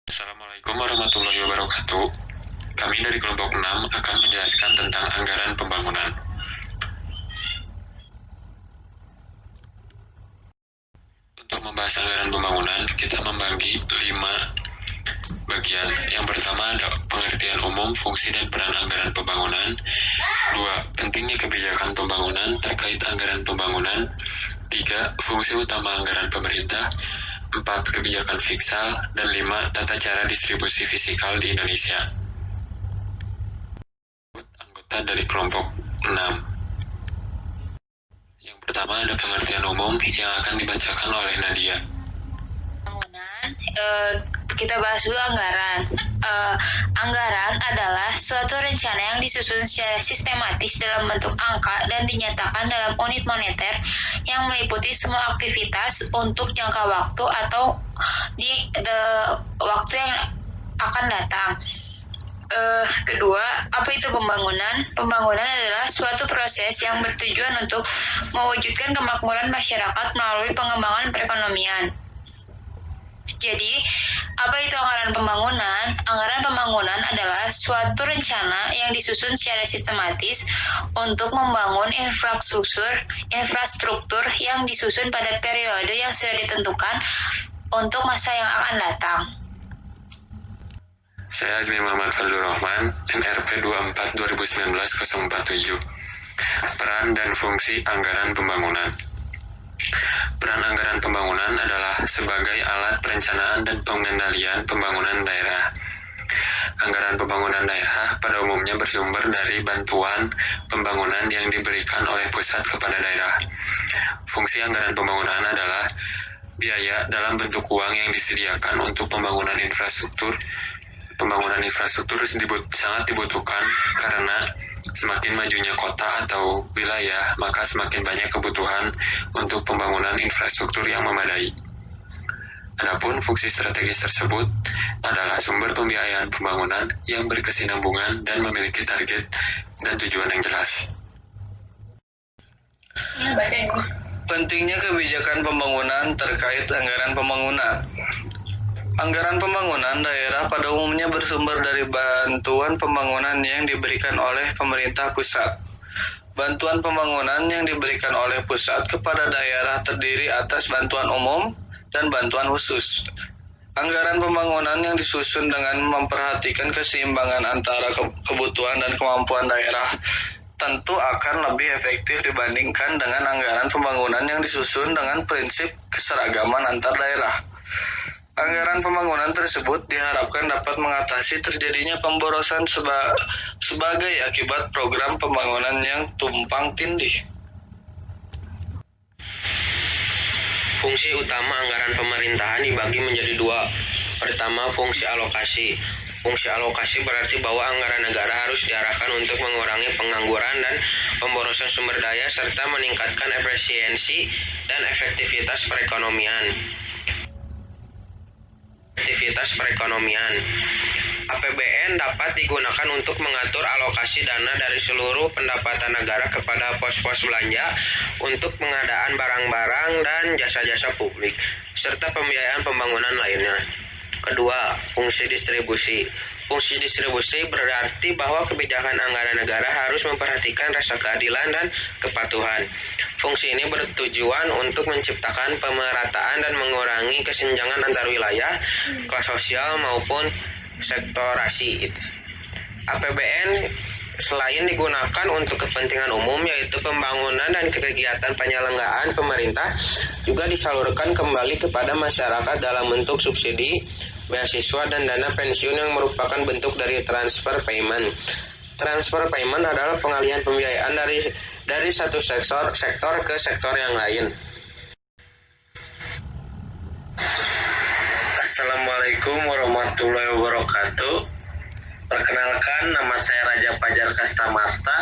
Assalamualaikum warahmatullahi wabarakatuh. Kami dari kelompok 6 akan menjelaskan tentang anggaran pembangunan. Untuk membahas anggaran pembangunan, kita membagi 5 bagian. Yang pertama ada pengertian umum, fungsi dan peran anggaran pembangunan. 2. Pentingnya kebijakan pembangunan terkait anggaran pembangunan. 3. Fungsi utama anggaran pemerintah. 4. Kebijakan fiskal. Dan 5. Tata cara distribusi fiskal di Indonesia. Anggota dari kelompok 6. Yang pertama ada pengertian umum yang akan dibacakan oleh Nadia. Pembangunan, kita bahas dulu anggaran. Anggaran adalah suatu rencana yang disusun secara sistematis dalam bentuk angka dan dinyatakan dalam unit moneter yang meliputi semua aktivitas untuk jangka waktu atau di waktu yang akan datang. Kedua, apa itu pembangunan? Pembangunan adalah suatu proses yang bertujuan untuk mewujudkan kemakmuran masyarakat melalui pengembangan perekonomian. Jadi, apa itu anggaran pembangunan? Anggaran pembangunan adalah suatu rencana yang disusun secara sistematis untuk membangun infrastruktur yang disusun pada periode yang sudah ditentukan untuk masa yang akan datang. Saya Azmi Muhammad Fadlur Rahman, NRP 24 2019 047. Peran dan fungsi anggaran pembangunan. Peran anggaran pembangunan adalah sebagai alat perencanaan dan pengendalian pembangunan daerah. Anggaran pembangunan daerah pada umumnya bersumber dari bantuan pembangunan yang diberikan oleh pusat kepada daerah. Fungsi anggaran pembangunan adalah biaya dalam bentuk uang yang disediakan untuk pembangunan infrastruktur. Pembangunan infrastruktur sangat dibutuhkan karena semakin majunya kota atau wilayah, maka semakin banyak kebutuhan untuk pembangunan infrastruktur yang memadai. Adapun fungsi strategis tersebut adalah sumber pembiayaan pembangunan yang berkesinambungan dan memiliki target dan tujuan yang jelas. Pentingnya kebijakan pembangunan terkait anggaran pembangunan. Anggaran pembangunan daerah pada umumnya bersumber dari bantuan pembangunan yang diberikan oleh pemerintah pusat. Bantuan pembangunan yang diberikan oleh pusat kepada daerah terdiri atas bantuan umum dan bantuan khusus. Anggaran pembangunan yang disusun dengan memperhatikan keseimbangan antara kebutuhan dan kemampuan daerah tentu akan lebih efektif dibandingkan dengan anggaran pembangunan yang disusun dengan prinsip keseragaman antar daerah. Anggaran pembangunan tersebut diharapkan dapat mengatasi terjadinya pemborosan sebagai akibat program pembangunan yang tumpang tindih. Fungsi utama anggaran pemerintahan dibagi menjadi 2. Pertama, fungsi alokasi. Fungsi alokasi berarti bahwa anggaran negara harus diarahkan untuk mengurangi pengangguran dan pemborosan sumber daya serta meningkatkan efisiensi dan efektivitas perekonomian. APBN dapat digunakan untuk mengatur alokasi dana dari seluruh pendapatan negara kepada pos-pos belanja untuk pengadaan barang-barang dan jasa-jasa publik, serta pembiayaan pembangunan lainnya. Kedua, fungsi distribusi. Fungsi distribusi berarti bahwa kebijakan anggaran negara harus memperhatikan rasa keadilan dan kepatuhan. Fungsi ini bertujuan untuk menciptakan pemerataan dan mengurangi kesenjangan antar wilayah, kelas sosial maupun sektorasi. APBN selain digunakan untuk kepentingan umum yaitu pembangunan dan kegiatan penyelenggaraan pemerintah, juga disalurkan kembali kepada masyarakat dalam bentuk subsidi, beasiswa, dan dana pensiun yang merupakan bentuk dari transfer payment. Transfer payment adalah pengalihan pembiayaan dari satu sektor ke sektor yang lain. Assalamualaikum warahmatullahi wabarakatuh. Perkenalkan, nama saya Raja Fajar Kastamarta.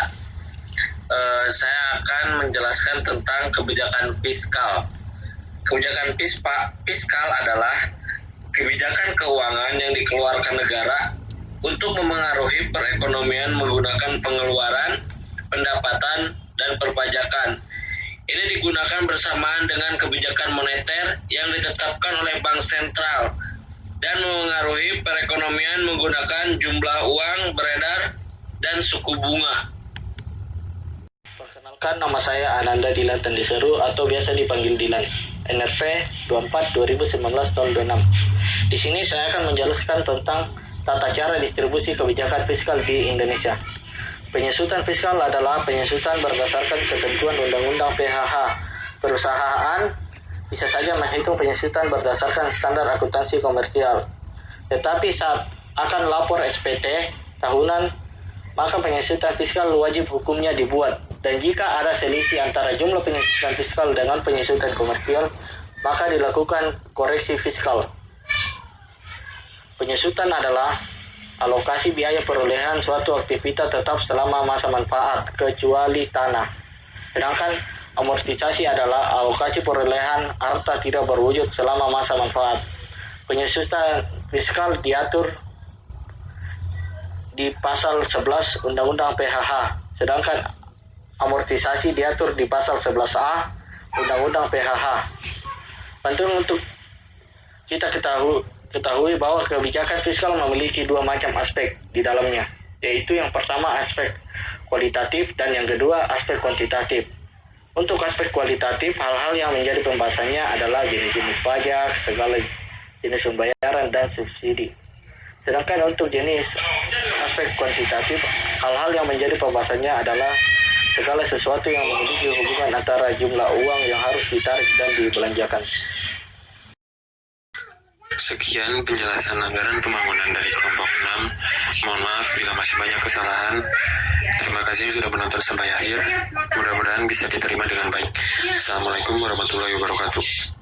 Saya akan menjelaskan tentang kebijakan fiskal. Kebijakan fiskal adalah kebijakan keuangan yang dikeluarkan negara untuk memengaruhi perekonomian menggunakan pengeluaran, pendapatan, dan perpajakan. Ini digunakan bersamaan dengan kebijakan moneter yang ditetapkan oleh Bank Sentral dan memengaruhi mempengaruhi perekonomian menggunakan jumlah uang beredar dan suku bunga. Perkenalkan, nama saya Ananda Dilan Tandiseru atau biasa dipanggil Dilan. NRP 24 2019 tahun 26. Di sini saya akan menjelaskan tentang tata cara distribusi kebijakan fiskal di Indonesia. Penyusutan fiskal adalah penyusutan berdasarkan ketentuan Undang-Undang PHH. Perusahaan bisa saja menghitung penyusutan berdasarkan standar akuntansi komersial. Tetapi saat akan lapor SPT tahunan, maka penyusutan fiskal wajib hukumnya dibuat. Dan jika ada selisih antara jumlah penyusutan fiskal dengan penyusutan komersial, maka dilakukan koreksi fiskal. Penyusutan adalah alokasi biaya perolehan suatu aktivitas tetap selama masa manfaat, kecuali tanah. Sedangkan amortisasi adalah alokasi perolehan harta tidak berwujud selama masa manfaat. Penyusutan fiskal diatur di pasal 11 Undang-Undang PHH, sedangkan amortisasi diatur di pasal 11A Undang-Undang PHH. Penting untuk kita ketahui bahwa kebijakan fiskal memiliki dua macam aspek di dalamnya, yaitu yang pertama aspek kualitatif dan yang kedua aspek kuantitatif. Untuk aspek kualitatif, hal-hal yang menjadi pembahasannya adalah jenis-jenis pajak, segala jenis pembayaran dan subsidi. Sedangkan untuk jenis aspek kuantitatif, hal-hal yang menjadi pembahasannya adalah segala sesuatu yang memiliki hubungan antara jumlah uang yang harus ditarik dan dibelanjakan. Sekian penjelasan anggaran pembangunan dari kelompok 6. Mohon maaf bila masih banyak kesalahan. Terima kasih sudah menonton sampai akhir. Mudah-mudahan bisa diterima dengan baik. Assalamualaikum warahmatullahi wabarakatuh.